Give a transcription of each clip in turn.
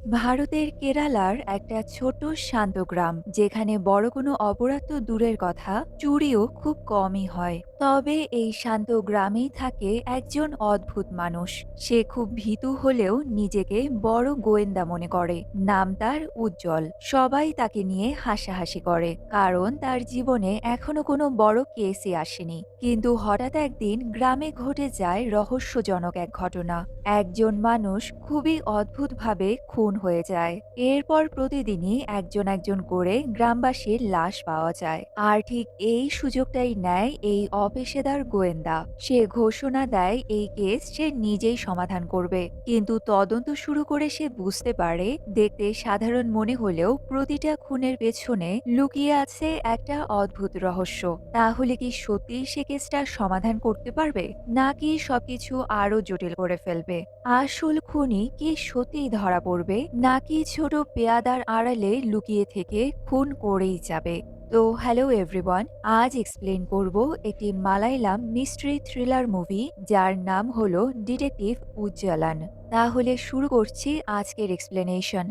ভারতের কেরালার একটা ছোট শান্ত গ্রাম যেখানে বড় কোনো অপরাধ তো দূরের কথা, চুরিও খুব কমই হয়। তবে এই শান্ত গ্রামেই থাকে একজন অদ্ভুত মানুষ। সে খুব ভীতু হলেও নিজেকে বড় গোয়েন্দা মনে করে। নাম তার উজ্জ্বল। সবাই তাকে নিয়ে হাসাহাসি করে, কারণ তার জীবনে এখনো কোনো বড় কেসই আসেনি। কিন্তু হঠাৎ একদিন গ্রামে ঘটে যায় রহস্যজনক এক ঘটনা। একজন মানুষ খুবই অদ্ভুতভাবে খুন হয়ে যায়। এরপর প্রতিদিনই একজন একজন করে গ্রামবাসীর লাশ পাওয়া যায়। আর ঠিক এই সুযোগটাই নেয় এই অপেশাদার গোয়েন্দা। সে ঘোষণা দেয় এই কেস সে নিজেই সমাধান করবে। কিন্তু তদন্ত শুরু করে সে বুঝতে পারে, দেখতে সাধারণ মনে হলেও প্রতিটা খুনের পেছনে লুকিয়ে আছে একটা অদ্ভুত রহস্য। তাহলে কি সত্যি সে কেসটা সমাধান করতে পারবে, নাকি সবকিছু আরো জটিল করে ফেলবে? আসল খুনি কি সত্যিই ধরা পড়বে, নাকি ছোট পেয়াদার আড়ালে লুকিয়ে থেকে খুন করেই যাবে? তো হ্যালো এভরিওয়ান, আজ এক্সপ্লেন করব একটি মালায়ালাম মিস্ট্রি থ্রিলার মুভি যার নাম হলো ডিটেকটিভ উজ্জ্বলান। তাহলে শুরু করছি আজকের এক্সপ্লেনেশন।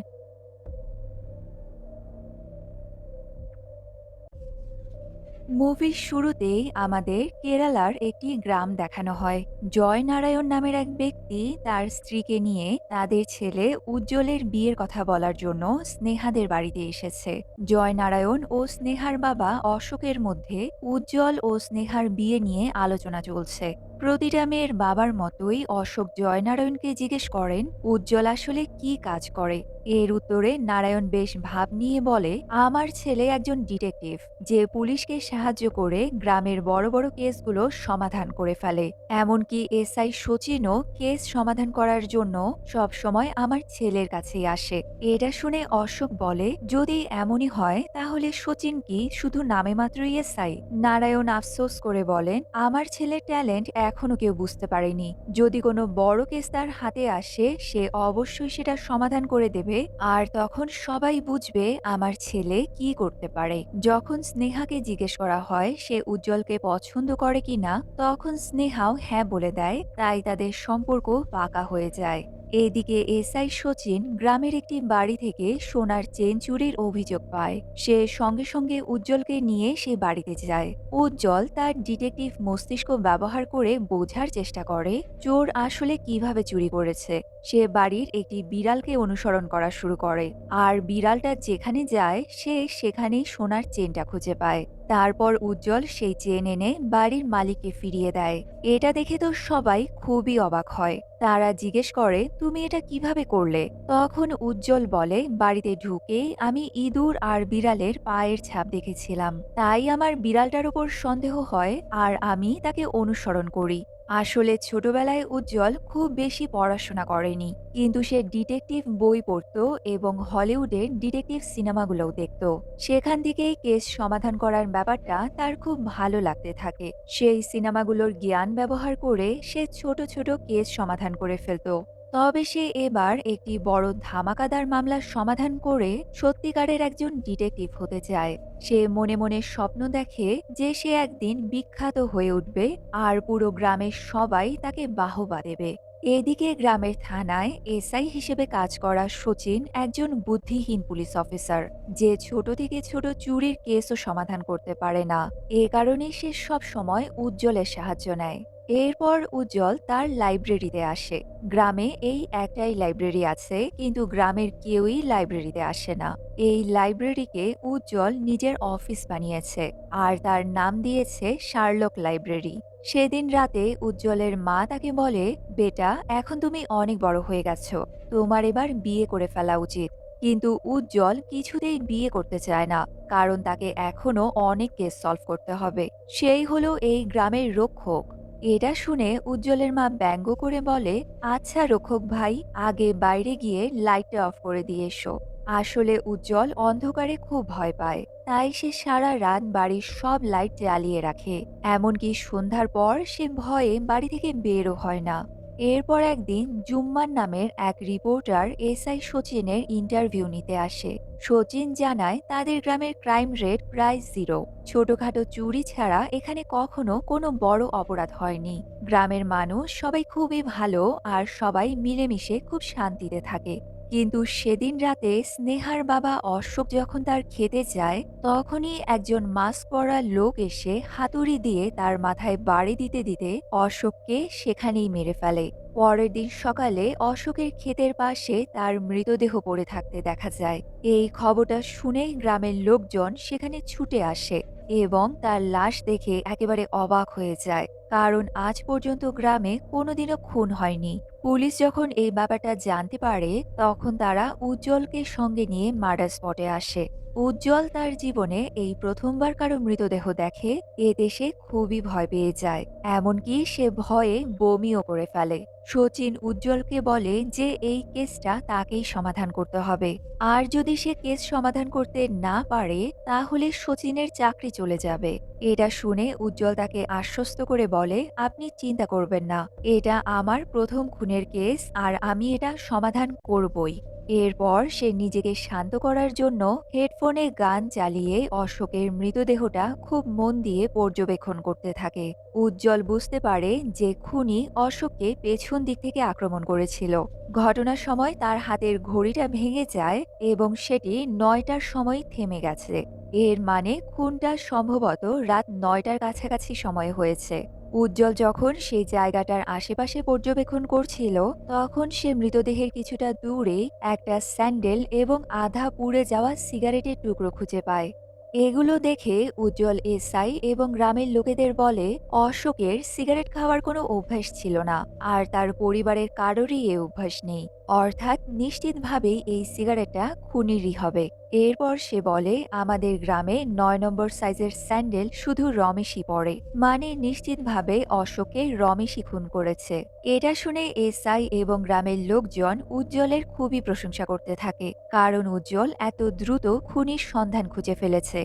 মুভির শুরুতেই আমাদের কেরালার একটি গ্রাম দেখানো হয়। জয় নারায়ণ নামের এক ব্যক্তি তার স্ত্রীকে নিয়ে তাদের ছেলে উজ্জ্বলের বিয়ের কথা বলার জন্য স্নেহাদের বাড়িতে এসেছে। জয় নারায়ণ ও স্নেহার বাবা অশোকের মধ্যে উজ্জ্বল ও স্নেহার বিয়ে নিয়ে আলোচনা চলছে। প্রতিটা মেয়ের বাবার মতোই অশোক জয়নারায়ণকে জিজ্ঞেস করেন উজ্জ্বল আসলে কি কাজ করে। এর উত্তরে নারায়ণ বেশ ভাব নিয়ে বলে, আমার ছেলে একজন ডিটেকটিভ, যে পুলিশকে সাহায্য করে গ্রামের বড় বড় কেসগুলো সমাধান করে ফেলে। এমনকি এসআই সচিনও কেস সমাধান করার জন্য সব সময় আমার ছেলের কাছেই আসে। এটা শুনে অশোক বলে, যদি এমনই হয় তাহলে সচিন কি শুধু নামে মাত্রই এসআই? নারায়ণ আফসোস করে বলেন, আমার ছেলের ট্যালেন্ট এখনো কেউ বুঝতে পারেনি। যদি কোনো বড় কেস তার হাতে আসে সে অবশ্যই সেটা সমাধান করে দেবে, আর তখন সবাই বুঝবে আমার ছেলে কি করতে পারে। যখন স্নেহাকে জিজ্ঞেস করা হয় সে উজ্জ্বলকে পছন্দ করে কিনা, তখন স্নেহাও হ্যাঁ বলে দেয়। তাই তাদের সম্পর্ক পাকা হয়ে যায়। এদিকে এসআই সচিন গ্রামের একটি বাড়ি থেকে সোনার চেন চুরির অভিযোগ পায়। সে সঙ্গে সঙ্গে উজ্জ্বলকে নিয়ে সে বাড়িতে যায়। উজ্জ্বল তার ডিটেকটিভ মস্তিষ্ক ব্যবহার করে বোঝার চেষ্টা করে চোর আসলে কিভাবে চুরি করেছে। সে বাড়ির একটি বিড়ালকে অনুসরণ করা শুরু করে, আর বিড়ালটা যেখানে যায় সে সেখানেই সোনার চেনটা খুঁজে পায়। তারপর উজ্জ্বল সেই চেন এনে বাড়ির মালিককে ফিরিয়ে দেয়। এটা দেখে তো সবাই খুবই অবাক হয়। তারা জিজ্ঞেস করে, তুমি এটা কিভাবে করলে? তখন উজ্জ্বল বলে, বাড়িতে ঢুকেই আমি ইঁদুর আর বিড়ালের পায়ের ছাপ দেখেছিলাম, তাই আমার বিড়ালটার উপর সন্দেহ হয় আর আমি তাকে অনুসরণ করি। আসলে ছোটবেলায় উজ্জ্বল খুব বেশি পড়াশোনা করেনি, কিন্তু সে ডিটেকটিভ বই পড়তো এবং হলিউডের ডিটেকটিভ সিনেমাগুলোও দেখত। সেখান থেকেই কেস সমাধান করার ব্যাপারটা তার খুব ভালো লাগতে থাকে। সেই সিনেমাগুলোর জ্ঞান ব্যবহার করে সে ছোট ছোট কেস সমাধান করে ফেলতো। তবে সে এবার একটি বড় ধামাকাদার মামলার সমাধান করে সত্যিকারের একজন ডিটেকটিভ হতে চায়। সে মনে মনে স্বপ্ন দেখে যে সে একদিন বিখ্যাত হয়ে উঠবে, আর পুরো গ্রামের সবাই তাকে বাহবা দেবে। এদিকে গ্রামের থানায় এসআই হিসেবে কাজ করা সচিন একজন বুদ্ধিহীন পুলিশ অফিসার, যে ছোট থেকে ছোট চুরির কেসও সমাধান করতে পারে না। এ কারণে সে সব সময় উজ্জ্বলের সাহায্য নেয়। এরপর উজ্জ্বল তার লাইব্রেরিতে আসে। গ্রামে এই একটাই লাইব্রেরি আছে, কিন্তু গ্রামের কেউই লাইব্রেরিতে আসে না। এই লাইব্রেরিকে উজ্জ্বল নিজের অফিস বানিয়েছে, আর তার নাম দিয়েছে শার্লক লাইব্রেরি। সেদিন রাতে উজ্জ্বলের মা তাকে বলে, বেটা এখন তুমি অনেক বড় হয়ে গেছো, তোমার এবার বিয়ে করে ফেলা উচিত। কিন্তু উজ্জ্বল কিছুতেই বিয়ে করতে চায় না, কারণ তাকে এখনো অনেক কেস সলভ করতে হবে। সেই হলো এই গ্রামের রক্ষক। এটা শুনে উজ্জ্বলের মা ব্যঙ্গ করে বলে, আচ্ছা রক্ষক ভাই, আগে বাইরে গিয়ে লাইটটা অফ করে দিয়ে এসো। আসলে উজ্জ্বল অন্ধকারে খুব ভয় পায়, তাই সে সারা রাত বাড়ির সব লাইট জ্বালিয়ে রাখে। এমনকি সন্ধ্যার পর সে ভয়ে বাড়ি থেকে বেরও হয় না। এরপর একদিন জুম্মান নামের এক রিপোর্টার এসআই সচিনের ইন্টারভিউ নিতে আসে। সচিন জানায় তাদের গ্রামের ক্রাইম রেট প্রায় জিরো। ছোটখাটো চুরি ছাড়া এখানে কখনো কোনো বড় অপরাধ হয়নি। গ্রামের মানুষ সবাই খুবই ভালো, আর সবাই মিলেমিশে খুব শান্তিতে থাকে। কিন্তু সেদিন রাতে স্নেহার বাবা অশোক যখন তার খেতে যায়, তখনই একজন মাস্ক পরা লোক এসে হাতুড়ি দিয়ে তার মাথায় বাড়ি দিতে দিতে অশোককে সেখানেই মেরে ফেলে। পরের দিন সকালে অশোকের ক্ষেতের পাশে তার মৃতদেহ পড়ে থাকতে দেখা যায়। এই খবরটা শুনে গ্রামের লোকজন সেখানে ছুটে আসে এবং তার লাশ দেখে একেবারে অবাক হয়ে যায়, কারণ আজ পর্যন্ত গ্রামে কোনোদিনও খুন হয়নি। পুলিশ যখন এই ব্যাপারটা জানতে পারে, তখন তারা উজ্জ্বলকে সঙ্গে নিয়ে মার্ডার স্পটে আসে। উজ্জ্বল তার জীবনে এই প্রথমবার কারো মৃতদেহ দেখে। এতে সে খুবই ভয় পেয়ে যায়, এমনকি সে ভয়ে বমিও করে ফেলে। সচিন উজ্জ্বলকে বলে যে এই কেসটা তাকেই সমাধান করতে হবে, আর যদি সে কেস সমাধান করতে না পারে তাহলে সচিনের চাকরি চলে যাবে। এটা শুনে উজ্জ্বল তাকে আশ্বস্ত করে বলে, আপনি চিন্তা করবেন না, এটা আমার প্রথম খুনের কেস আর আমি এটা সমাধান করবই। এরপর সে নিজেকে শান্ত করার জন্য হেডফোনে গান চালিয়ে অশোকের মৃতদেহটা খুব মন দিয়ে পর্যবেক্ষণ করতে থাকে। উজ্জ্বল বুঝতে পারে যে খুনি অশোককে পেছন দিক থেকে আক্রমণ করেছিল। ঘটনার সময় তার হাতের ঘড়িটা ভেঙে যায় এবং সেটি ৯টার সময় থেমে গেছে। এর মানে খুনটা সম্ভবত রাত ৯টার কাছাকাছি সময় হয়েছে। উজ্জ্বল যখন সেই জায়গাটার আশেপাশে পর্যবেক্ষণ করছিল, তখন সে মৃতদেহের কিছুটা দূরে একটা স্যান্ডেল এবং আধা পুড়ে যাওয়া সিগারেটের টুকরো খুঁজে পায়। এগুলো দেখে উজ্জ্বল এসআই এবং গ্রামের লোকেদের বলে, অশোকের সিগারেট খাওয়ার কোনো অভ্যাস ছিল না, আর তার পরিবারের কারোরই এ অভ্যাস নেই। অর্থাৎ নিশ্চিতভাবেই এই সিগারেটটা খুনিরই হবে। এরপর সে বলে, আমাদের গ্রামে ৯ নম্বর সাইজের স্যান্ডেল শুধু রমেশই পরে, মানে নিশ্চিতভাবে অশোককে রমেশই খুন করেছে। এটা শুনে এসআই এবং গ্রামের লোকজন উজ্জ্বলের খুবই প্রশংসা করতে থাকে, কারণ উজ্জ্বল এত দ্রুত খুনির সন্ধান খুঁজে ফেলেছে।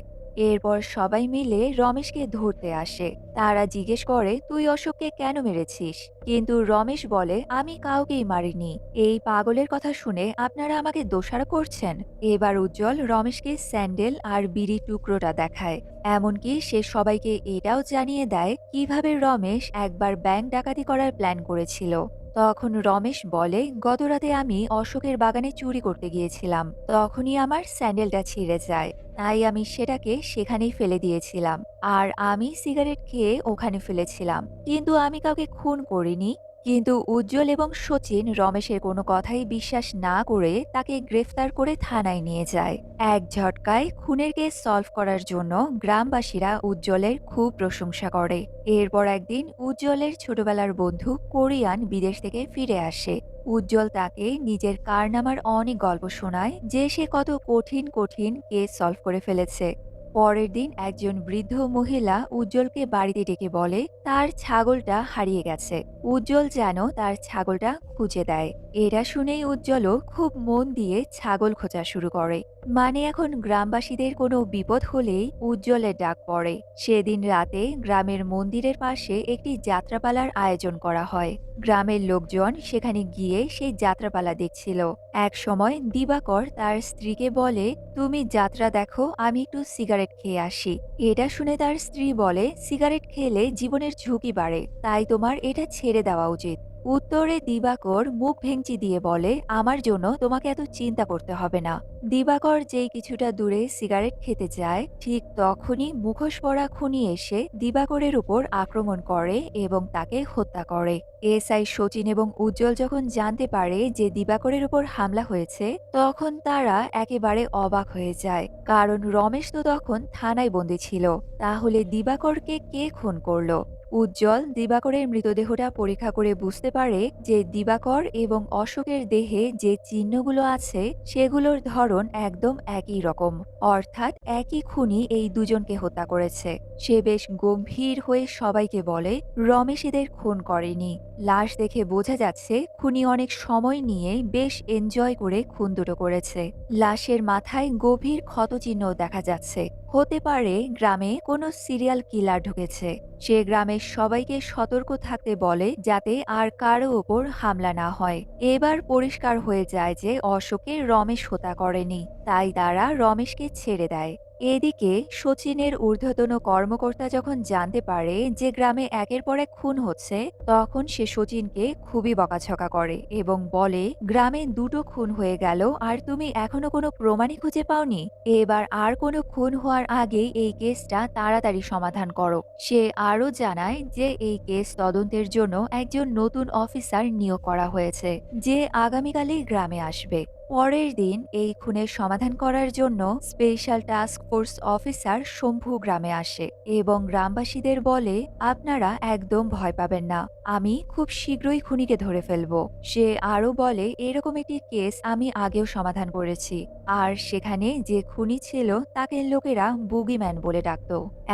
এরপর সবাই মিলে রমেশকে ধরতে আসে। তারা জিজ্ঞেস করে, তুই অশোককে কেন মেরেছিস? কিন্তু রমেশ বলে, আমি কাউকেই মারিনি। এই পাগলের কথা শুনে আপনারা আমাকে দোষারোপ করছেন। এবার উজ্জ্বল রমেশকে স্যান্ডেল আর বিড়ি টুকরোটা দেখায়। এমনকি সে সবাইকে এটাও জানিয়ে দেয় কিভাবে রমেশ একবার ব্যাংক ডাকাতি করার প্ল্যান করেছিল। তখন রমেশ বলে, গতরাতে আমি অশোকের বাগানে চুরি করতে গিয়েছিলাম, তখনই আমার স্যান্ডেলটা ছিঁড়ে যায়, তাই আমি সেটাকে সেখানেই ফেলে দিয়েছিলাম। আর আমি সিগারেট খেয়ে ওখানে ফেলেছিলাম, কিন্তু আমি কাউকে খুন করিনি। কিন্তু উজ্জ্বল এবং সচিন রমেশের কোনো কথাই বিশ্বাস না করে তাকে গ্রেফতার করে থানায় নিয়ে যায়। এক ঝটকায় খুনের কেস সলভ করার জন্য গ্রামবাসীরা উজ্জ্বলের খুব প্রশংসা করে। এরপর একদিন উজ্জ্বলের ছোটবেলার বন্ধু কোরিয়ান বিদেশ থেকে ফিরে আসে। উজ্জ্বল তাকে নিজের কারনামার অনেক গল্প শোনায়, যে সে কত কঠিন কঠিন কেস সলভ করে ফেলেছে। পরের দিন একজন বৃদ্ধ মহিলা উজ্জ্বলকে বাড়িতে ডেকে বলে, তার ছাগলটা হারিয়ে গেছে, উজ্জ্বল যেন তার ছাগলটা খুঁজে দেয়। এটা শুনেই উজ্জ্বলও খুব মন দিয়ে ছাগল খোঁজা শুরু করে। মানে এখন গ্রামবাসীদের কোনো বিপদ হলেই উজ্জ্বলের ডাক পড়ে। সেদিন রাতে গ্রামের মন্দিরের পাশে একটি যাত্রাপালার আয়োজন করা হয়। গ্রামের লোকজন সেখানে গিয়ে সেই যাত্রাপালা দেখছিল। এক সময় দিবাকর তার স্ত্রীকে বলে, তুমি যাত্রা দেখো, আমি একটু সিগারেট খেয়ে আসি। এটা শুনে তার স্ত্রী বলে, সিগারেট খেলে জীবনের ঝুঁকি বাড়ে, তাই তোমার এটা ছেড়ে দেওয়া উচিত। উত্তরে দিবাকর মুখ ভেঙচি দিয়ে বলে, আমার জন্য তোমাকে এত চিন্তা করতে হবে না। দিবাকর যেই কিছুটা দূরে সিগারেট খেতে যায়, ঠিক তখনই মুখোশ পরা খুনি এসে দিবাকরের উপর আক্রমণ করে এবং তাকে হত্যা করে। এসআই সচিন এবং উজ্জ্বল যখন জানতে পারে যে দিবাকরের উপর হামলা হয়েছে, তখন তারা একেবারে অবাক হয়ে যায়, কারণ রমেশ তো তখন থানায় বন্দী ছিল। তাহলে দিবাকরকে কে খুন করলো? উজ্জ্বল দিবাকরের মৃতদেহটা পরীক্ষা করে বুঝতে পারে যে দিবাকর এবং অশোকের দেহে যে চিহ্নগুলো আছে সেগুলোর ধরন একদম একই রকম, অর্থাৎ একই খুনি এই দুজনকে হত্যা করেছে। সে বেশ গম্ভীর হয়ে সবাইকে বলে, রমেশ এদের খুন করেনি। লাশ দেখে বোঝা যাচ্ছে খুনি অনেক সময় নিয়ে বেশ এনজয় করে খুন দুটো করেছে। লাশের মাথায় গভীর ক্ষতচিহ্ন দেখা যাচ্ছে, হতে পারে গ্রামে কোনো সিরিয়াল কিলার ঢুকেছে। সে গ্রামের সবাইকে সতর্ক থাকতে বলে যাতে আর কারো ওপর হামলা না হয়। এবার পরিষ্কার হয়ে যায় যে অশোকের রমেশ হত্যা করেনি, তাই তারা রমেশকে ছেড়ে দেয়। এদিকে সচিনের ঊর্ধ্বতন কর্মকর্তা যখন জানতে পারে যে গ্রামে একের পর এক খুন হচ্ছে, তখন সে সচিনকে খুবই বকাঝকা করে এবং বলে, গ্রামে দুটো খুন হয়ে গেল আর তুমি এখনো কোনো প্রমাণই খুঁজে পাওনি। এবার আর কোনো খুন হওয়ার আগেই এই কেসটা তাড়াতাড়ি সমাধান করো। সে আরও জানায় যে এই কেস তদন্তের জন্য একজন নতুন অফিসার নিয়োগ করা হয়েছে, যে আগামীকালই গ্রামে আসবে। পরের দিন এই খুনের সমাধান করার জন্য special task force officer Shambhu গ্রামে আসে এবং গ্রামবাসীদের বলে, আপনারা একদম ভয় পাবেন না, আমি খুব শীঘ্রই খুনিকে ধরে ফেলব। সে আরও বলে, এরকম একটি কেস আমি আগেও সমাধান করেছি, আর সেখানে যে খুনি ছিল তাকে লোকেরা বুগিম্যান বলে ডাকত।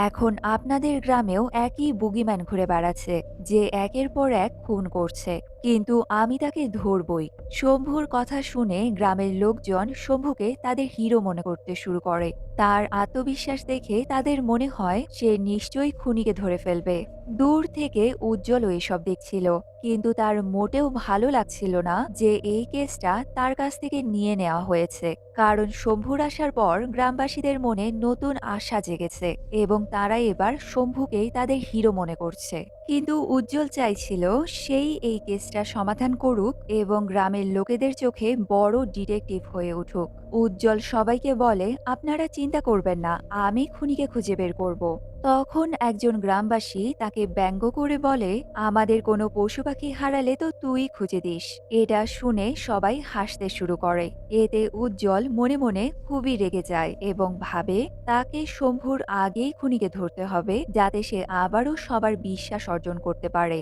এখন আপনাদের গ্রামেও একই বুগিম্যান ঘুরে বেড়াচ্ছে, যে একের পর এক খুন করছে, কিন্তু আমি তাকে ধরবই। শম্ভুর কথা শুনে গ্রামের লোকজন শম্ভুকে তাদের হিরো মনে করতে শুরু করে। তার আত্মবিশ্বাস দেখে তাদের মনে হয় সে নিশ্চয়ই খুনিকে ধরে ফেলবে। দূর থেকে উজ্জ্বলও এসব দেখছিল, কিন্তু তার মোটেও ভালো লাগছিল না যে এই কেসটা তার কাছ থেকে নিয়ে নেওয়া হয়েছে, কারণ শম্ভুর আসার পর গ্রামবাসীদের মনে নতুন আশা জেগেছে এবং তারা এবার শম্ভুকেই তাদের হিরো মনে করছে। কিন্তু উজ্জ্বল চাইছিল সেই এই কেসটা সমাধান করুক এবং গ্রামের লোকেদের চোখে বড় ডিটেকটিভ হয়ে উঠুক। উজ্জ্বল সবাইকে বলে, আপনারা চিন্তা করবেন না, আমি খুনিকে খুঁজে বের করব। তখন একজন গ্রামবাসী তাকে ব্যঙ্গ করে বলে, আমাদের কোনো পশু পাখি হারালে তো তুই খুঁজে দিস। এটা শুনে সবাই হাসতে শুরু করে। এতে উজ্জ্বল মনে মনে খুবই রেগে যায় এবং ভাবে তাকে শম্ভুর আগেই খুনিকে ধরতে হবে, যাতে সে আবারও সবার বিশ্বাস অর্জন করতে পারে।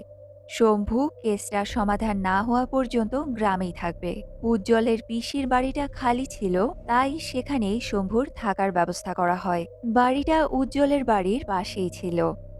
শম্ভু কেসটা সমাধান না হওয়া পর্যন্ত গ্রামেই থাকবে। উজ্জ্বলের পিসির বাড়িটা খালি ছিল, তাই সেখানেই শম্ভুর থাকার ব্যবস্থা করা হয়। বাড়িটা উজ্জ্বলের বাড়ির পাশেই ছিল।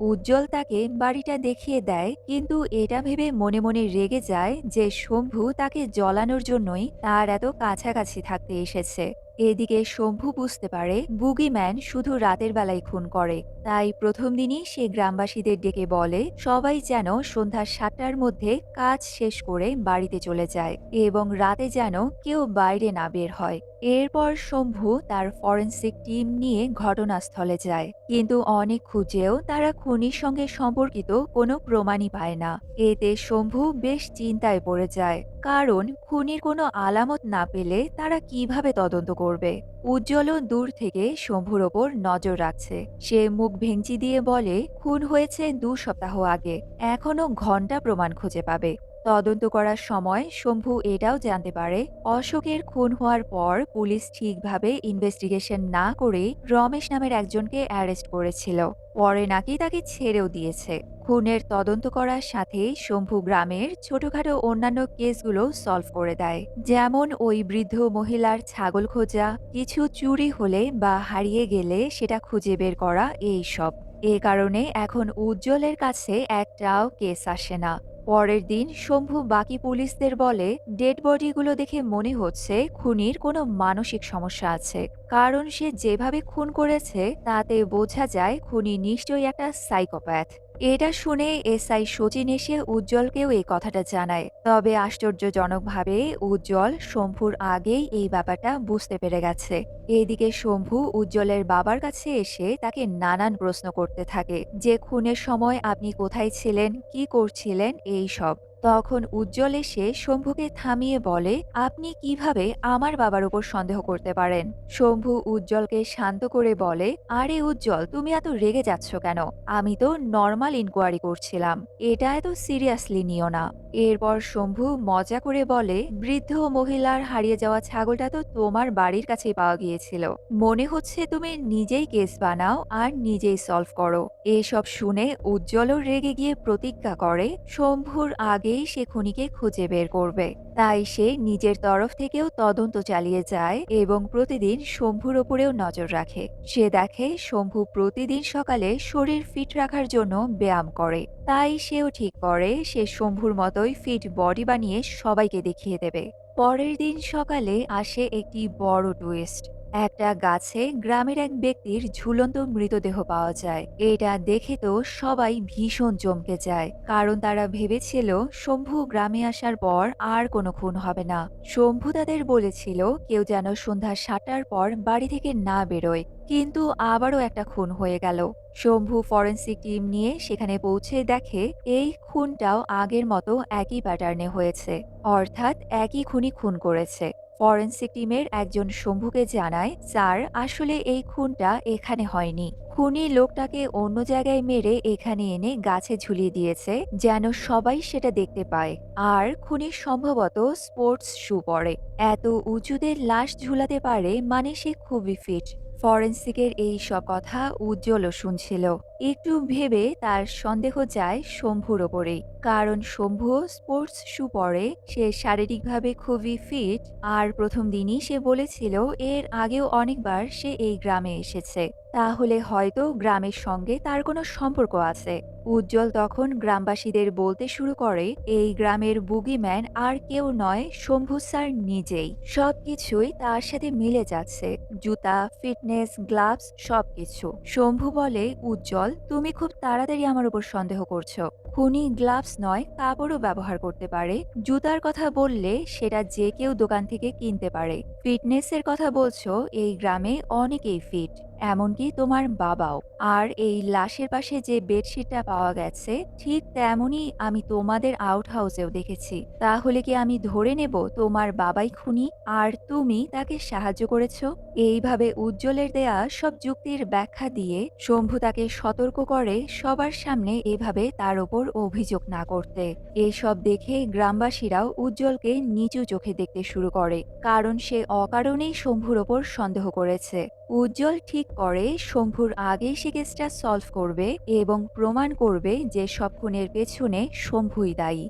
উজ্জ্বল তাকে বাড়িটা দেখিয়ে দেয়, কিন্তু এটা ভেবে মনে মনে রেগে যায় যে শম্ভু তাকে জ্বলানোর জন্যই তার এত কাছাকাছি থাকতে এসেছে। এদিকে শম্ভু বুঝতে পারে বুগিম্যান শুধু রাতের বেলায় খুন করে, তাই প্রথম দিনই সে গ্রামবাসীদের ডেকে বলে সবাই যেন সন্ধ্যা ৭টার মধ্যে কাজ শেষ করে বাড়িতে চলে যায় এবং রাতে যেন কেউ বাইরে না বের হয়। এরপর শম্ভু তার ফরেনসিক টিম নিয়ে ঘটনাস্থলে যায়, কিন্তু অনেক খুঁজেও তারা খুনির সঙ্গে সম্পর্কিত কোনো প্রমাণই পায় না। এতে শম্ভু বেশ চিন্তায় পড়ে যায়, কারণ খুনির কোনো আলামত না পেলে তারা কিভাবে তদন্ত করবে। উজ্জ্বলও দূর থেকে শম্ভুর ওপর নজর রাখছে। সে মুখ ভেঙচি দিয়ে বলে, খুন হয়েছে ২ সপ্তাহ আগে, এখনো ঘন্টা প্রমাণ খুঁজে পাবে। তদন্ত করার সময় শম্ভু এটাও জানতে পারে অশোকের খুন হওয়ার পর পুলিশ ঠিকভাবে ইনভেস্টিগেশন না করে রমেশ নামের একজনকে অ্যারেস্ট করেছিল, পরে নাকি তাকে ছেড়েও দিয়েছে। খুনের তদন্ত করার সাথে শম্ভু গ্রামের ছোটখাটো অন্যান্য কেসগুলো সলভ করে দেয়, যেমন ওই বৃদ্ধ মহিলার ছাগল খোঁজা, কিছু চুরি হলে বা হারিয়ে গেলে সেটা খুঁজে বের করা, এই সব। এ কারণে এখন উজ্জ্বলের কাছে একটাও কেস আসে না। পরের দিন শম্ভু বাকি পুলিশদের বলে, ডেড বডিগুলো দেখে মনে হচ্ছে খুনির কোনো মানসিক সমস্যা আছে, কারণ সে যেভাবে খুন করেছে তাতে বোঝা যায় খুনি নিশ্চয়ই একটা সাইকোপ্যাথ। এটা শুনে এসআই সচিন এসে উজ্জ্বলকেও এই কথাটা জানায়, তবে আশ্চর্যজনকভাবে উজ্জ্বল শম্ভুর আগেই এই ব্যাপারটা বুঝতে পেরে গেছে। এদিকে শম্ভু উজ্জ্বলের বাবার কাছে এসে তাকে নানান প্রশ্ন করতে থাকে, যে খুনের সময় আপনি কোথায় ছিলেন, কি করছিলেন, এই সব। তখন উজ্জ্বল এসে শম্ভুকে থামিয়ে বলে, আপনি কিভাবে আমার বাবার উপর সন্দেহ করতে পারেন। শম্ভু উজ্জ্বলকে শান্ত করে বলে, আরে উজ্জ্বল, তুমি এত রেগে যাচ্ছ কেন, আমি তো নর্মাল ইনকোয়ারি করছিলাম, এটা এত সিরিয়াসলি নিও না। এরপর শম্ভু মজা করে বলে, বৃদ্ধ মহিলার হারিয়ে যাওয়া ছাগলটা তো তোমার বাড়ির কাছেই পাওয়া গিয়েছিল, মনে হচ্ছে তুমি নিজেই কেস বানাও আর নিজেই সলভ করো। এসব শুনে উজ্জ্বলও রেগে গিয়ে প্রতিজ্ঞা করে শম্ভুর আগেই সে খুনিকে খুঁজে বের করবে। তাই সে নিজের তরফ থেকেও তদন্ত চালিয়ে যায় এবং প্রতিদিন শম্ভুর ওপরেও নজর রাখে। সে দেখে শম্ভু প্রতিদিন সকালে শরীর ফিট রাখার জন্য ব্যায়াম করে, তাই সেও ঠিক করে সে শম্ভুর মতোই ফিট বডি বানিয়ে সবাইকে দেখিয়ে দেবে। পরের দিন সকালে আসে একটি বড় টুইস্ট। একটা গাছে গ্রামের এক ব্যক্তির ঝুলন্ত মৃতদেহ পাওয়া যায়। এটা দেখে তো সবাই ভীষণ চমকে যায়, কারণ তারা ভেবেছিল শম্ভু গ্রামে আসার পর আর কোনো খুন হবে না। শম্ভু তাদের বলেছিল কেউ যেন সন্ধ্যা ৭টার পর বাড়ি থেকে না বেরোয়, কিন্তু আবারও একটা খুন হয়ে গেল। শম্ভু ফরেন্সিক টিম নিয়ে সেখানে পৌঁছে দেখে এই খুনটাও আগের মতো একই প্যাটার্নে হয়েছে, অর্থাৎ একই খুনি খুন করেছে। ফরেনসিক টিমের একজন শম্ভুকে জানায়, স্যার, আসলে এই খুনটা এখানে হয়নি। খুনি লোকটাকে অন্য জায়গায় মেরে এখানে এনে গাছে ঝুলিয়ে দিয়েছে, যেন সবাই সেটা দেখতে পায়। আর খুনি সম্ভবত স্পোর্টস শু পরে। এত উঁচুতে লাশ ঝুলাতে পারে মানে সে খুবই ফিট। ফরেন্সিকের এই সব কথা উজ্জ্বলও শুনছিল। একটু ভেবে তার সন্দেহ যায় শম্ভুর ওপরেই, কারণ শম্ভুও স্পোর্টস শু পরে, সে শারীরিকভাবে খুবই ফিট। আর প্রথম দিনই সে বলেছিল এর আগেও অনেকবার সে এই গ্রামে এসেছে, তাহলে হয়তো গ্রামের সঙ্গে তার কোনো সম্পর্ক আছে। উজ্জ্বল তখন গ্রামবাসীদের বলতে শুরু করে এই গ্রামের বুগিম্যান আর কেউ নয়, শম্ভু স্যার নিজেই। সবকিছুই তার সাথে মিলে যাচ্ছে, জুতা, ফিটনেস, গ্লাভস, সবকিছু। শম্ভু বলে, উজ্জ্বল, তুমি খুব তাড়াতাড়ি আমার উপর সন্দেহ করছো। খুনি গ্লাভস নয়, কাপড়ও ব্যবহার করতে পারে। জুতার কথা বললে সেটা যে কেউ দোকান থেকে কিনতে পারে। ফিটনেসের কথা বলছো, এই গ্রামে অনেকেই ফিট, এমনকি তোমার বাবাও। আর এই লাশের পাশে যে বেডশিটটা পাওয়া গেছে, ঠিক তেমনই আমি তোমাদের আউট হাউসেও দেখেছি। তাহলে কি আমি ধরে নেব তোমার বাবাই খুনি আর তুমি তাকে সাহায্য করেছো? এইভাবে উজ্জ্বলের দেয়া সব যুক্তির ব্যাখ্যা দিয়ে শম্ভু তাকে সতর্ক করে সবার সামনে এভাবে তার ওপর অভিযোগ না করতে। এসব দেখে গ্রামবাসীরাও উজ্জ্বলকে নিচু চোখে দেখতে শুরু করে, কারণ সে অকারণেই শম্ভুর ওপর সন্দেহ করেছে। উজ্জ্বল ঠিক করে শম্ভুর আগেই সে কেসটা সলভ করবে এবং প্রমাণ করবে যে সব খুনের পেছনে শম্ভুই দায়ী।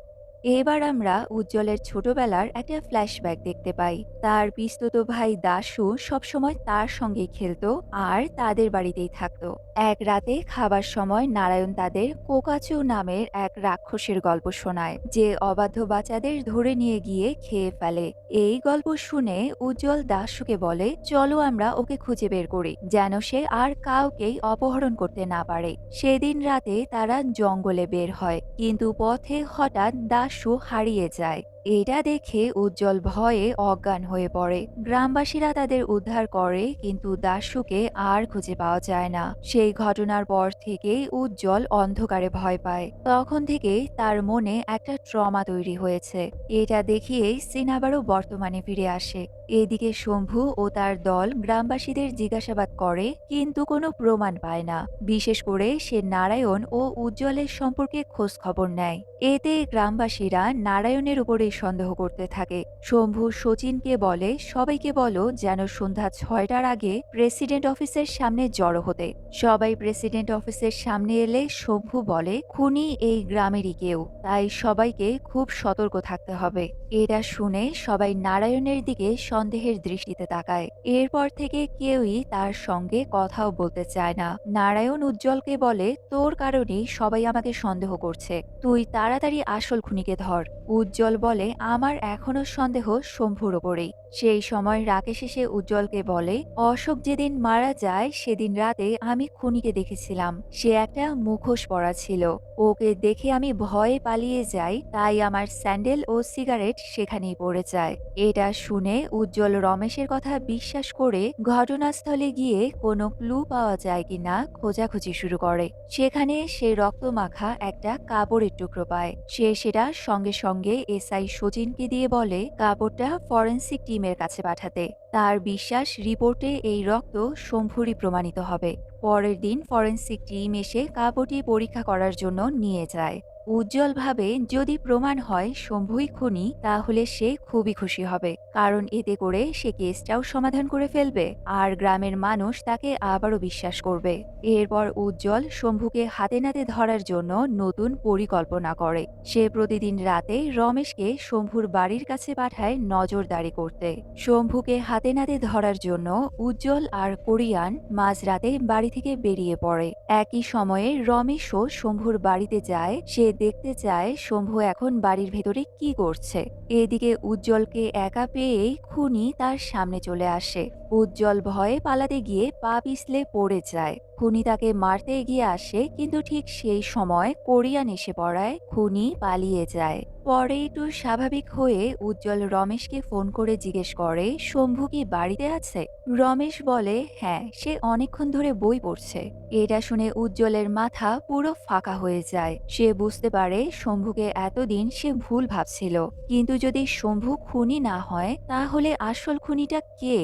এবার আমরা উজ্জ্বলের ছোটবেলার একটা ফ্ল্যাশব্যাক দেখতে পাই। তার পিসতুত ভাই দাশু সবসময় তার সঙ্গেই খেলতো আর তাদের বাড়িতেই থাকতো। এক রাতে খাবার সময় নারায়ণ তাদের কোকাচু নামের এক রাক্ষসের গল্প শোনায়, যে অবাধ্য বাচ্চাদের ধরে নিয়ে গিয়ে খেয়ে ফেলে। এই গল্প শুনে উজ্জ্বল দাশুকে বলে, চলো আমরা ওকে খুঁজে বের করি, যেন সে আর কাউকেই অপহরণ করতে না পারে। সেদিন রাতে তারা জঙ্গলে বের হয়, কিন্তু পথে হঠাৎ দাশু হারিয়ে যায়। এটা দেখে উজ্জ্বল ভয়ে অজ্ঞান হয়ে পড়ে। গ্রামবাসীরা তাদের উদ্ধার করে, কিন্তু দাশুকে আর খুঁজে পাওয়া যায় না। সেই ঘটনার পর থেকেই উজ্জ্বল অন্ধকারে ভয় পায়। তখন থেকেই তার মনে একটা ট্রমা তৈরি হয়েছে। এটা দেখিয়েই সিন আবারও বর্তমানে ফিরে আসে। এদিকে শম্ভু ও তার দল গ্রামবাসীদের জিজ্ঞাসাবাদ করে, কিন্তু কোনো প্রমাণ পায় না। বিশেষ করে সে নারায়ণ ও উজ্জ্বলের সম্পর্কে খোঁজ খবর নেয়। এতে গ্রামবাসীরা নারায়ণের উপরেই সন্দেহ করতে থাকে। শম্ভু শচীনকে বলে, সবাইকে বলো যেন সন্ধ্যা ৬টার আগে প্রেসিডেন্ট অফিসের সামনে জড়ো হতে। সবাই প্রেসিডেন্ট অফিসের সামনে এলে শম্ভু বলে, খুনি এই গ্রামেরই কেউ, তাই সবাইকে খুব সতর্ক থাকতে হবে। এটা শুনে সবাই নারায়ণের দিকে সন্দেহের দৃষ্টিতে তাকায়। এরপর থেকে কেউই তার সঙ্গে কথাও বলতে চায় না। নারায়ণ উজ্জ্বলকে বলে, তোর কারণেই সবাই আমাকে সন্দেহ করছে, তুই তাড়াতাড়ি আসল খুনিকে ধর। উজ্জ্বল বলে, আমার এখনো সন্দেহ শম্ভুর ওপরেই। সেই সময় রাকেশ এসে উজ্জ্বলকে বলে, অশোক যেদিন মারা যায় সেদিন রাতে আমি খুনিকে দেখেছিলাম। সে একটা মুখোশ পরা ছিল। ওকে দেখে আমি ভয়ে পালিয়ে যাই, তাই আমার স্যান্ডেল ও সিগারেট সেখানেই পড়ে যায়। এটা শুনে উজ্জ্বল রমেশের কথা বিশ্বাস করে ঘটনাস্থলে গিয়ে কোনো ক্লু পাওয়া যায় কিনা খোঁজাখুঁজি শুরু করে। সেখানে সে রক্তমাখা একটা কাপড়ের টুকরো পায়। সে সেটা সঙ্গে সঙ্গে এসআই সচিনকে দিয়ে বলে কাপড়টা ফরেনসিক টিমের কাছে পাঠাতে। তার বিশ্বাস রিপোর্টে এই রক্ত শম্ভুরই প্রমাণিত হবে। পরের দিন ফরেনসিক টিম এসে কাপড়টি পরীক্ষা করার জন্য নিয়ে যায়। উজ্জ্বল ভাবে যদি প্রমাণ হয় শম্ভুই খুনি, তাহলে সে খুবই খুশি হবে, কারণ এতে করে সে কেসটাও সমাধান করে ফেলবে আর গ্রামের মানুষ তাকে আবারও বিশ্বাস করবে। এরপর উজ্জ্বল শম্ভুকে হাতে নাতে ধরার জন্য নতুন পরিকল্পনা করে। সে প্রতিদিন রাতে রমেশকে শম্ভুর বাড়ির কাছে পাঠায় নজরদারি করতে। শম্ভুকে হাতে নাতে ধরার জন্য উজ্জ্বল আর কোরিয়ান মাঝরাতে বাড়ি থেকে বেরিয়ে পড়ে। একই সময়ে রমেশও শম্ভুর বাড়িতে যায়। সে দেখতে চায় শম্ভু এখন বাড়ির ভেতরে কি করছে। এদিকে উজ্জ্বলকে একা পেয়েই খুনি তার সামনে চলে আসে। উজ্জ্বল ভয়ে পালাতে গিয়ে পা পিছলে পড়ে যায়। খুনি তাকে মারতে এগিয়ে আসে, কিন্তু ঠিক সেই সময় কোরিয়ান এসে পড়ায় খুনি পালিয়ে যায়। পরে একটু স্বাভাবিক হয়ে উজ্জ্বল রমেশকে ফোন করে জিজ্ঞেস করে শম্ভু কি বাড়িতে আছে। রমেশ বলে হ্যাঁ, সে অনেকক্ষণ ধরে বই পড়ছে। এটা শুনে উজ্জ্বলের মাথা পুরো ফাঁকা হয়ে যায়। সে বুঝতে পারে শম্ভুকে এতদিন সে ভুল ভাবছিল, কিন্তু যদি শম্ভু খুনি না হয় তাহলে আসল খুনিটা কে।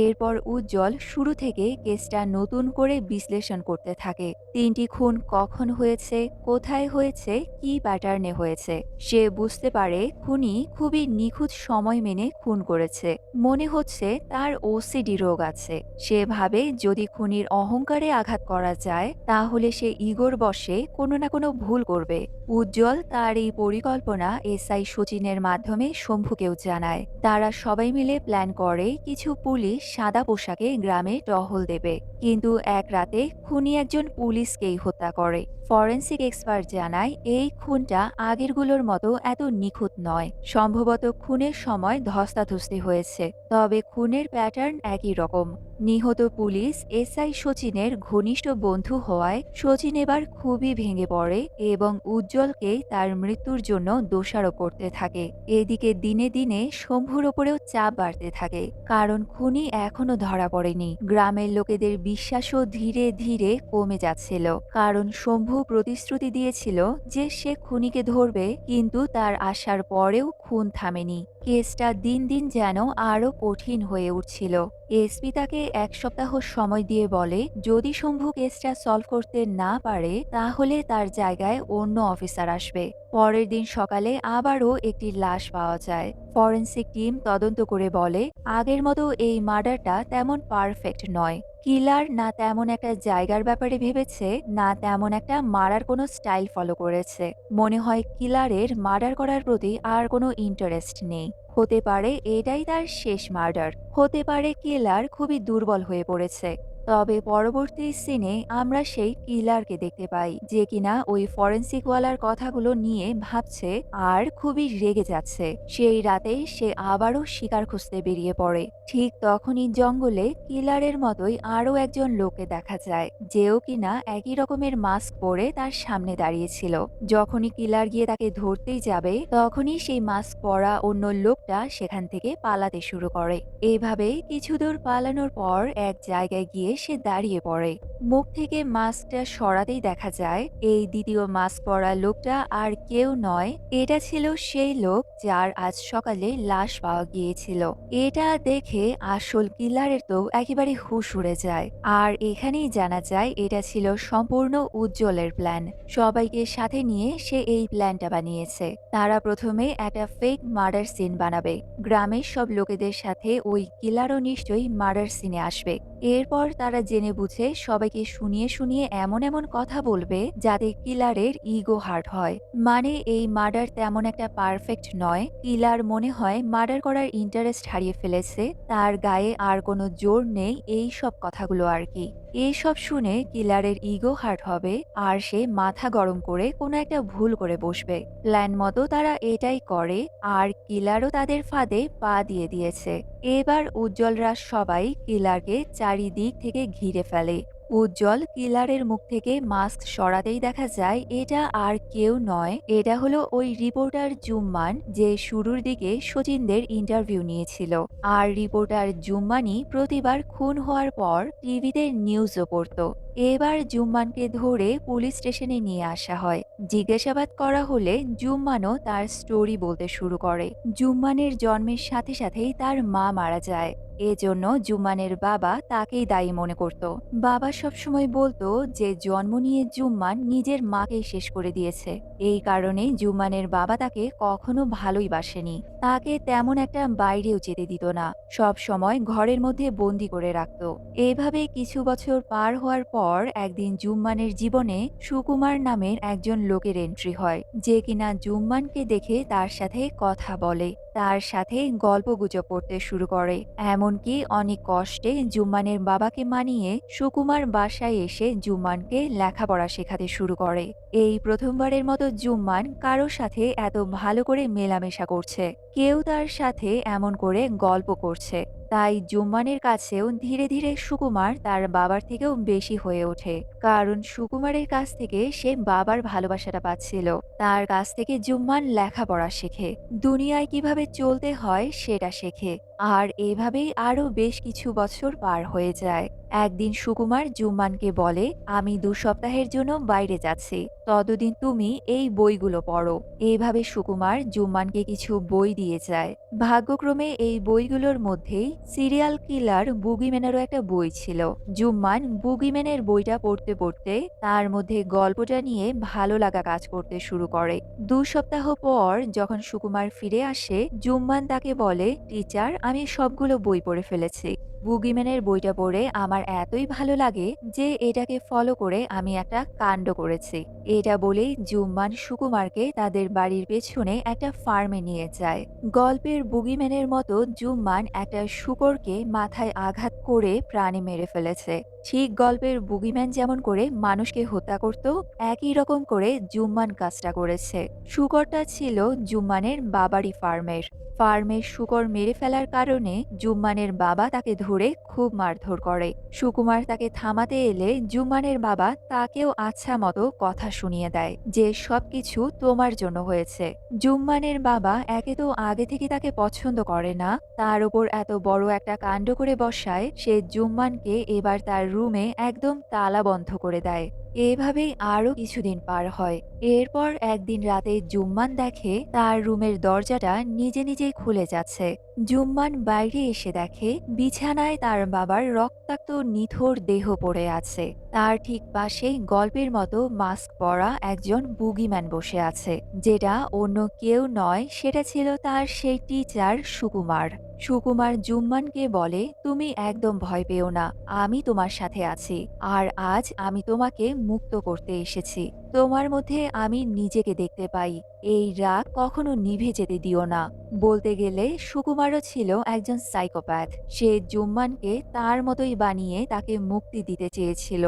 এরপর উজ্জ্বল শুরু থেকে কেসটা নতুন করে বিশ্লেষণ করতে থাকে। ৩টি খুন কখন হয়েছে, কোথায় হয়েছে, কি প্যাটার্নে হয়েছে। সে বুঝতে পারে খুনি খুবই নিখুঁত সময় মেনে খুন করেছে। মনে হচ্ছে তার ওসিডি রোগ আছে। সে ভাবে যদি খুনির অহংকারে আঘাত করা যায় তাহলে সে ইগোর বশে কোনো না কোনো ভুল করবে। উজ্জ্বল তার এই পরিকল্পনা এসআই সচিনের মাধ্যমে শম্ভুকেও জানায়। তারা সবাই মিলে প্ল্যান করে কিছু পুলিশ সাদা পোশাকে গ্রামে টহল দেবে, কিন্তু এক রাতে খুনি একজন পুলিশকেই হত্যা করে। ফরেন্সিক এক্সপার্ট জানায় এই খুনটা আগেরগুলোর মতো এত নিখুঁত নয়। সম্ভবত খুনের সময় ধস্তাধস্তি হয়েছে, তবে খুনের প্যাটার্ন একই রকম। নিহত পুলিশ এসআই সচিনের ঘনিষ্ঠ বন্ধু হওয়ায় সচিন এবার খুবই ভেঙে পড়ে এবং উজ্জ্বলকে তার মৃত্যুর জন্য দোষারোপ করতে থাকে। এদিকে দিনে দিনে শম্ভুর ওপরেও চাপ বাড়তে থাকে, কারণ খুনি এখনো ধরা পড়েনি। গ্রামের লোকেদের বিশ্বাসও ধীরে ধীরে কমে যাচ্ছিল, কারণ শম্ভু প্রতিশ্রুতি দিয়েছিল যে সে খুনিকে ধরবে, কিন্তু তার আসার পরেও খুন থামেনি। কেসটা দিন দিন যেন আরো কঠিন হয়ে উঠছিল। এসপি তাকে ১ সপ্তাহ সময় দিয়ে বলে যদি শম্ভু কেসটা সলভ করতে না পারে তাহলে তার জায়গায় অন্য অফিসার আসবে। পরের দিন সকালে আবারও একটি লাশ পাওয়া যায়। ফরেন্সিক টিম তদন্ত করে বলে আগের মতো এই মার্ডারটা তেমন পারফেক্ট নয়। কিলার না তেমন একটা জায়গার ব্যাপারে ভেবেছে, না তেমন একটা মারার কোনো স্টাইল ফলো করেছে। মনে হয় কিলারের মার্ডার করার প্রতি আর কোনো ইন্টারেস্ট নেই। হতে পারে এটাই তার শেষ মার্ডার। হতে পারে কিলার খুবই দুর্বল হয়ে পড়েছে। তবে পরবর্তী সিনে আমরা সেই কিলারকে দেখতে পাই, যে কিনা ওই ফরেন্সিকওয়ালার কথাগুলো নিয়ে ভাবছে আর খুবই রেগে যাচ্ছে। সেই রাতেই সে আবারও শিকার খুঁজতে বেরিয়ে পড়ে। ঠিক তখনই জঙ্গলে কিলারের মতোই আরও একজন লোককে দেখা যায়, যেও কিনা একই রকমের মাস্ক পরে তার সামনে দাঁড়িয়েছিল। যখনই কিলার গিয়ে তাকে ধরতেই যাবে তখনই সেই মাস্ক পরা অন্য লোকটা সেখান থেকে পালাতে শুরু করে। এইভাবে কিছু দূর পালানোর পর এক জায়গায় গিয়ে সে দাঁড়িয়ে পড়ে। মুখ থেকে মাস্কটা সরাতেই দেখা যায় এই দ্বিতীয় মাস্ক পরা লোকটা আর কেউ নয়, এটা ছিল সেই লোক যার আজ সকালে লাশ পাওয়া গিয়েছিল। এটা দেখে আসল কিলারের তো একেবারে হুঁশ উড়ে যায়। আর এখানেই জানা যায় এটা ছিল সম্পূর্ণ উজ্জ্বলের প্ল্যান। সবাইকে সাথে নিয়ে সে এই প্ল্যানটা বানিয়েছে। তারা প্রথমে একটা ফেক মার্ডার সিন বানাবে। গ্রামের সব লোকেদের সাথে ওই কিলারও নিশ্চয়ই মার্ডার সিনে আসবে। এরপর তারা জেনে বুঝে সবাইকে শুনিয়ে শুনিয়ে এমন এমন কথা বলবে যাতে কিলারের ইগো হার্ট হয়। মানে এই মার্ডার তেমন একটা পারফেক্ট নয়, কিলার মনে হয় মার্ডার করার ইন্টারেস্ট হারিয়ে ফেলেছে, তার গায়ে আর কোনো জোর নেই, এই সব কথাগুলো আর কি। এসব শুনে কিলারের ইগো হার্ট হবে আর সে মাথা গরম করে কোনো একটা ভুল করে বসবে। প্ল্যান মতো তারা এটাই করে আর কিলারও তাদের ফাঁদে পা দিয়ে দিয়েছে। এবার উজ্জ্বলরা সবাই কিলারকে চারিদিক থেকে ঘিরে ফেলে। উজ্জ্বল কিলারের মুখ থেকে মাস্ক সরাতেই দেখা যায় এটা আর কেউ নয়, এটা হলো ওই রিপোর্টার জুম্মান, যে শুরুর দিকে সচিনদের ইন্টারভিউ নিয়েছিল। আর রিপোর্টার জুম্মানই প্রতিবার খুন হওয়ার পর টিভিতে নিউজও পড়তো। এবার জুম্মানকে ধরে পুলিশ স্টেশনে নিয়ে আসা হয়। জিজ্ঞাসাবাদ করা হলে জুম্মানও তার স্টোরি বলতে শুরু করে। জুম্মানের জন্মের সাথে সাথেই তার মা মারা যায়। এজন্য জুম্মানের বাবা তাকেই দায়ী মনে করত। বাবা সবসময় বলতো যে জন্ম নিয়ে জুম্মান নিজের মাকেই শেষ করে দিয়েছে। এই কারণে জুম্মানের বাবা তাকে কখনো ভালোই বাসেনি। তাকে তেমন একটা বাইরেও যেতে দিত না, সব সময় ঘরের মধ্যে বন্দি করে রাখত। এভাবে কিছু বছর পার হওয়ার পর একদিন জুম্মানের জীবনে সুকুমার নামের একজন লোকের এন্ট্রি হয়, যে কিনা জুম্মানকে দেখে তার সাথে কথা বলে। তার সাথে গল্পগুজব করতে শুরু করে। এমনকি অনেক কষ্টে জুম্মানের বাবাকে মানিয়ে সুকুমার বাসায় এসে জুম্মানকে লেখাপড়া শেখাতে শুরু করে। এই প্রথমবারের মতো জুম্মান কারো সাথে এত ভালো করে মেলামেশা করছে, কেউ তার সাথে এমন করে গল্প করছে। তাই জুম্মানের কাছেও ধীরে ধীরে সুকুমার তার বাবার থেকেও বেশি হয়ে ওঠে, কারণ সুকুমারের কাছ থেকে সে বাবার ভালোবাসাটা পাচ্ছিল। তার কাছ থেকে জুম্মান লেখাপড়া শেখে, দুনিয়ায় কিভাবে চলতে হয় সেটা শেখে। আর এভাবেই আরো বেশ কিছু বছর পার হয়ে যায়। একদিন সুকুমার জুম্মানকে বলে, আমি 2 সপ্তাহের জন্য বাইরে যাচ্ছি, ততদিন তুমি এই বইগুলো পড়ো। এইভাবে সুকুমার জুম্মানকে কিছু বই দিয়ে যায়। ভাগ্যক্রমে এই বইগুলোর মধ্যেই সিরিয়াল কিলার বুগিম্যানেরও একটা বই ছিল। জুম্মান বুগিম্যানের বইটা পড়তে পড়তে তার মধ্যে গল্পটা নিয়ে ভালো লাগা কাজ করতে শুরু করে। 2 সপ্তাহ পর যখন সুকুমার ফিরে আসে, জুম্মান তাকে বলে, টিচার, আমি সবগুলো বই পড়ে ফেলেছি। বুগিম্যানের বইটা পড়ে আমার এতই ভালো লাগে যে এটাকে ফলো করে আমি একটা কাণ্ড করেছি। এটা বলেই জুম্মান সুকুমারকে তাদের বাড়ির পেছনে একটা ফার্মে নিয়ে যায়। গল্পের বুগিম্যানের মতো জুম্মান একটা শূকরকে মাথায় আঘাত করে প্রাণে মেরে ফেলেছে। ঠিক গল্পের বুগিম্যান যেমন করে মানুষকে হত্যা করত, একই রকম করে জুম্মান কাজটা করেছে। শূকরটা ছিল জুম্মানের বাবারই ফার্মের শূকর মেরে ফেলার কারণে জুম্মানের বাবা তাকে ধরে খুব মারধর করে। সুকুমার তাকে থামাতে এলে জুম্মানের বাবা তাকেও আচ্ছা মতো কথা শুনিয়ে দেয় যে সবকিছু তোমার জন্য হয়েছে। জুম্মানের বাবা একে তো আগে থেকে তাকে পছন্দ করে না, তার উপর এত বড় একটা কাণ্ড করে বসায়, সে জুম্মানকে এবার তার রুমে একদম তালা বন্ধ করে দেয়। এভাবেই আরো কিছুদিন পার হয়। এরপর একদিন রাতে জুম্মান দেখে তার রুমের দরজাটা নিজে নিজেই খুলে যাচ্ছে। জুম্মান বাইরে এসে দেখে বিছানায় তার বাবার রক্তাক্ত নিথর দেহ পড়ে আছে। তার ঠিক পাশেই গল্পের মতো মাস্ক পরা একজন বুগিম্যান বসে আছে, যেটা অন্য কেউ নয়, সেটা ছিল তার সেই টিচার সুকুমার। সুকুমার জুম্মানকে বলে, তুমি একদম ভয় পেও না, আমি তোমার সাথে আছি। আর আজ আমি তোমাকে মুক্ত করতে এসেছি। তোমার মধ্যে আমি নিজেকে দেখতে পাই। এই রাগ কখনো নিভে যেতে দিও না। বলতে গেলে সুকুমারও ছিল একজন সাইকোপ্যাথ। সে জুম্মানকে তার মতোই বানিয়ে তাকে মুক্তি দিতে চেয়েছিল।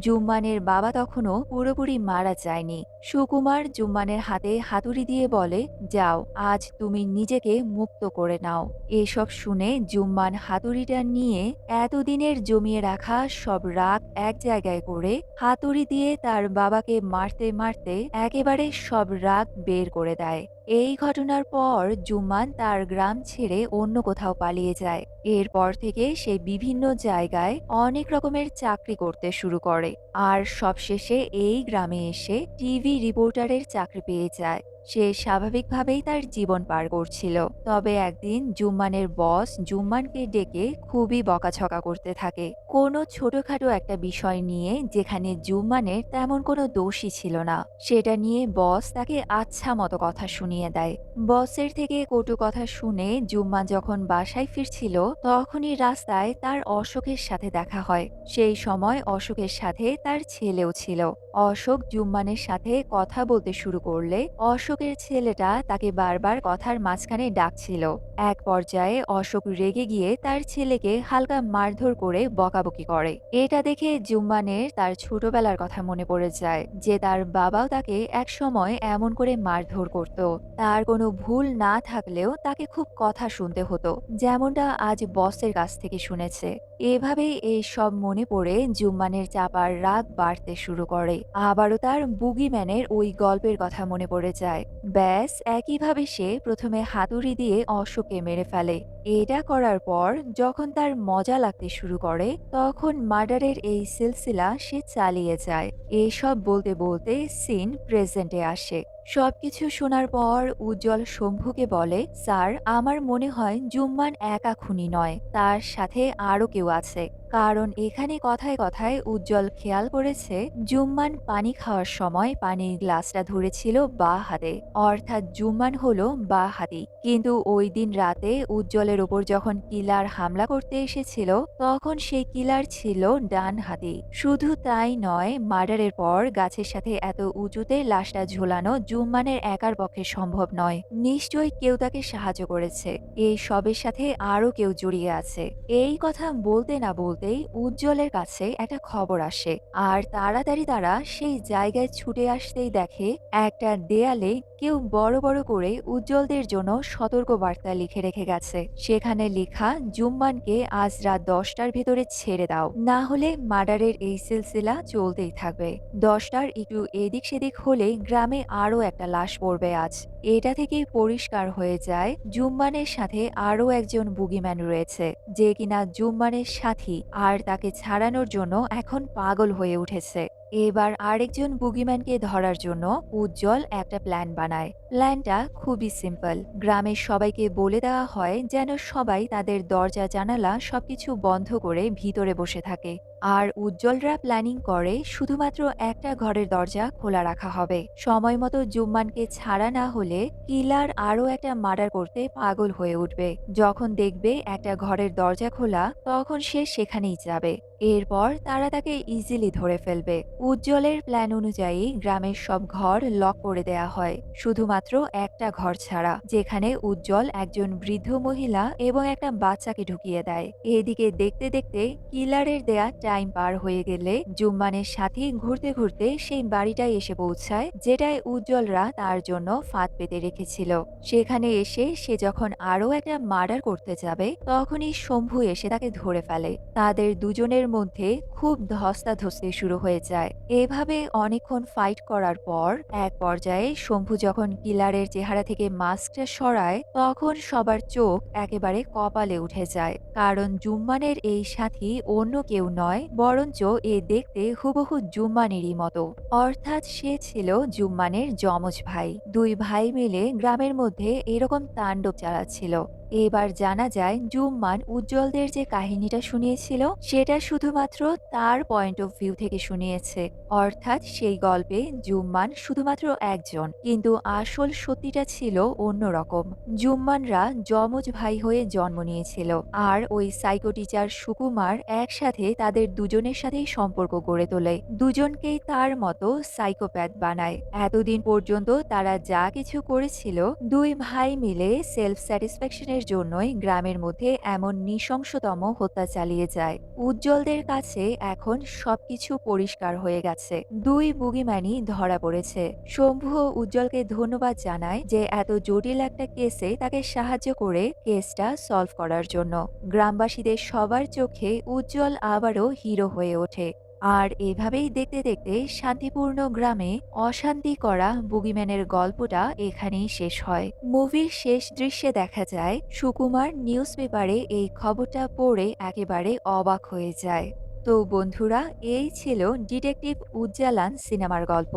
জুম্মানের বাবা তখনও পুরোপুরি মারা যায়নি। সুকুমার জুম্মানের হাতে হাতুড়ি দিয়ে বলে, যাও, আজ তুমি নিজেকে মুক্ত করে নাও। এসব শুনে জুম্মান হাতুড়িটা নিয়ে এতদিনের জমিয়ে রাখা সব রাগ এক জায়গায় করে হাতুড়ি দিয়ে তার বাবাকে মারতে মারতে একেবারে সব রাগ বের করে দেয়। এই ঘটনার পর জুম্মান তার গ্রাম ছেড়ে অন্য কোথাও পালিয়ে যায়। এরপর থেকে সে বিভিন্ন জায়গায় অনেক রকমের চাকরি করতে শুরু করে, আর সবশেষে এই গ্রামে এসে টিভি রিপোর্টারের চাকরি পেয়ে যায়। সে স্বাভাবিকভাবেই তার জীবন পার করছিল। তবে একদিন জুম্মানের বস জুম্মানকে ডেকে খুবই বকাঝকা করতে থাকে কোনো ছোটখাটো একটা বিষয় নিয়ে, যেখানে জুম্মানের তেমন কোনো দোষই ছিল না। সেটা নিয়ে বস তাকে আচ্ছা মতো কথা শুনিয়ে দেয়। বসের থেকে কটু কথা শুনে জুম্মান যখন বাসায় ফিরছিল, তখনই রাস্তায় তার অশোকের সাথে দেখা হয়। সেই সময় অশোকের সাথে তার ছেলেও ছিল। অশোক জুম্মানের সাথে কথা বলতে শুরু করলে অশোকের ছেলেটা তাকে বারবার কথার মাঝখানে ডাকছিল। এক পর্যায়ে অশোক রেগে গিয়ে তার ছেলেকে হালকা মারধর করে বকাবকি করে। এটা দেখে জুম্মানের তার ছোটবেলার কথা মনে পড়ে যায়, যে তার বাবাও তাকে একসময় এমন করে মারধর করত। তার কোনো ভুল না থাকলেও তাকে খুব কথা শুনতে হতো, যেমনটা আজ বসের কাছ থেকে শুনেছে। এভাবেই এই সব মনে পড়ে জুম্মানের চাপার রাগ বাড়তে শুরু করে। আবারও তার বুগিম্যানের ওই গল্পের কথা মনে পড়ে যায়। ব্যাস একইভাবে সে প্রথমে হাতুড়ি দিয়ে অশোককে মেরে ফেলে। এটা করার পর যখন তার মজা লাগতে শুরু করে, তখন মার্ডারের এই সিলসিলা সে চালিয়ে যায়। এসব বলতে বলতে সিন প্রেজেন্টে আসে। সবকিছু শোনার পর উজ্জ্বল শম্ভুকে বলে, স্যার, আমার মনে হয় জুম্মান একা খুনি নয়, তার সাথে আরো কেউ আছে। কারণ এখানে কথায় কথায় উজ্জ্বল খেয়াল করেছে জুম্মান পানি খাওয়ার সময় পানির গ্লাসটা ধরেছিল বাঁ হাতে, অর্থাৎ জুম্মান হলো বাঁ হাতি। কিন্তু ওই দিন রাতে উজ্জ্বলের উজ্জ্বলের উপর যখন কিলার হামলা করতে এসেছিল তখন সেই কিলার ছিল ডান হাতি। শুধু তাই নয়, মার্ডারের পর গাছের সাথে এত উঁচুতে লাশটা ঝোলানো জুম্মানের একার পক্ষে সম্ভব নয়। নিশ্চয়ই কেউ তাকে সাহায্য করেছে। এই সবের সাথে আরো কেউ জড়িয়ে আছে। এই কথা বলতে না বলতেই উজ্জ্বলের কাছে একটা খবর আসে, আর তাড়াতাড়ি তারা সেই জায়গায় ছুটে আসতেই দেখে একটা দেয়ালে কেউ বড় বড় করে উজ্জ্বলদের জন্য সতর্ক বার্তা লিখে রেখে গেছে। সেখানে লেখা, জুম্মানকে আজ রাত 10টার ভেতরে ছেড়ে দাও, না হলে মার্ডারের এই সিলসিলা চলতেই থাকবে। 10টার একটু এদিক সেদিক হলে গ্রামে আরো একটা লাশ পড়বে আজ। এটা থেকেই পরিষ্কার হয়ে যায় জুম্মানের সাথে আরো একজন বুগিম্যান রয়েছে, যে কিনা জুম্মানের সাথী, আর তাকে ছাড়ানোর জন্য এখন পাগল হয়ে উঠেছে। এবার আরেকজন বুগিম্যানকে ধরার জন্য উজ্জ্বল একটা প্ল্যান বানায়। প্ল্যানটা খুবই সিম্পল। গ্রামের সবাইকে বলে দেওয়া হয় যেন সবাই তাদের দরজা জানালা সবকিছু বন্ধ করে ভিতরে বসে থাকে, আর উজ্জ্বলরা প্ল্যানিং করে শুধুমাত্র একটা ঘরের দরজা খোলা রাখা হবে। সময় মতো জুম্মানকে ছাড়া না হলে কিলার আরও একটা মার্ডার করতে পাগল হয়ে উঠবে। যখন দেখবে একটা ঘরের দরজা খোলা তখন সে সেখানেই যাবে। এরপর তারা তাকে ইজিলি ধরে ফেলবে। উজ্জ্বলের প্ল্যান অনুযায়ী গ্রামের সব ঘর লক করে দেয়া হয়, শুধুমাত্র একটা ঘর ছাড়া, যেখানে উজ্জ্বল একজন বৃদ্ধ মহিলা এবং একটা বাচ্চাকে ঢুকিয়ে দেয়। এদিকে দেখতে দেখতে কিলারের দেয়া টাইম পার হয়ে গেলে জুম্মানের সাথে ঘুরতে ঘুরতে সেই বাড়িটায় এসে পৌঁছায়, যেটায় উজ্জ্বলরা তার জন্য ফাঁদ পেতে রেখেছিল। সেখানে এসে সে যখন আরও একটা মার্ডার করতে যাবে তখনই শম্ভু এসে তাকে ধরে ফেলে। তাদের দুজনের মধ্যে খুব ধস্তাধস্তি শুরু হয়ে যায়। এভাবে অনেকক্ষণ ফাইট করার পর এক পর্যায়ে শম্ভু যখন কিলারের চেহারা থেকে মাস্কটা সরায় তখন সবার চোখ একেবারে কপালে উঠে যায়, কারণ জুম্মানের এই সাথী অন্য কেউ নয়, বরঞ্চ এ দেখতে হুবহু জুম্মানেরই মতো। অর্থাৎ সে ছিল জুম্মানের যমজ ভাই। দুই ভাই মিলে গ্রামের মধ্যে এরকম তাণ্ডব চালাচ্ছিল। এবার জানা যায় জুম্মান উজ্জ্বলদের যে কাহিনীটা শুনিয়েছিল সেটা শুধুমাত্র তার পয়েন্ট অফ ভিউ থেকে শুনিয়েছে। অর্থাৎ সেই গল্পে জুম্মান শুধুমাত্র একজন, কিন্তু আসল সত্যিটা ছিল অন্যরকম। জুম্মানরা যমজ ভাই হয়ে জন্ম নিয়েছিল, আর ওই সাইকো টিচার সুকুমার একসাথে তাদের দুজনের সাথেই সম্পর্ক গড়ে তোলে, দুজনকেই তার মতো সাইকোপ্যাথ বানায়। এতদিন পর্যন্ত তারা যা কিছু করেছিল দুই ভাই মিলে সেলফ স্যাটিসফ্যাকশনের জন্যই গ্রামের মধ্যে এমন নৃশংসতম হত্যা চালিয়ে যায়। উজ্জ্বলদের কাছে এখন সবকিছু পরিষ্কার হয়ে গেছে। দুই বুগিম্যানই ধরা পড়েছে। শম্ভু ও উজ্জ্বলকে ধন্যবাদ জানায় যে এত জটিল একটা কেসে তাকে সাহায্য করে কেসটা সলভ করার জন্য। গ্রামবাসীদের সবার চোখে উজ্জ্বল আবারও হিরো হয়ে ওঠে। আর এভাবেই দেখতে দেখতে শান্তিপূর্ণ গ্রামে অশান্তি করা বুগিম্যানের গল্পটা এখানেই শেষ হয়। মুভির শেষ দৃশ্যে দেখা যায় সুকুমার নিউজ পেপারে এই খবরটা পড়ে একেবারে অবাক হয়ে যায়। তো বন্ধুরা, এই ছিল ডিটেকটিভ উজ্জালান সিনেমার গল্প।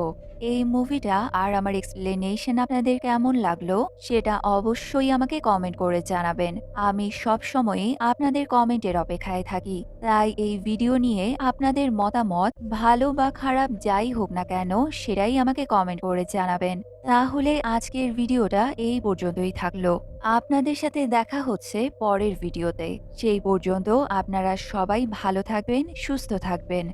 এই মুভিটা আর আমার এক্সপ্লেনেশন আপনাদের কেমন লাগলো সেটা অবশ্যই আমাকে কমেন্ট করে জানাবেন। আমি সবসময়ই আপনাদের কমেন্টের অপেক্ষায় থাকি। তাই এই ভিডিও নিয়ে আপনাদের মতামত ভালো বা খারাপ যাই হোক না কেন সেটাই আমাকে কমেন্ট করে জানাবেন। তাহলে আজকের ভিডিওটা এই পর্যন্তই থাকলো। আপনাদের সাথে দেখা হচ্ছে পরের ভিডিওতে। সেই পর্যন্ত আপনারা সবাই ভালো থাকবেন, সুস্থ থাকবেন।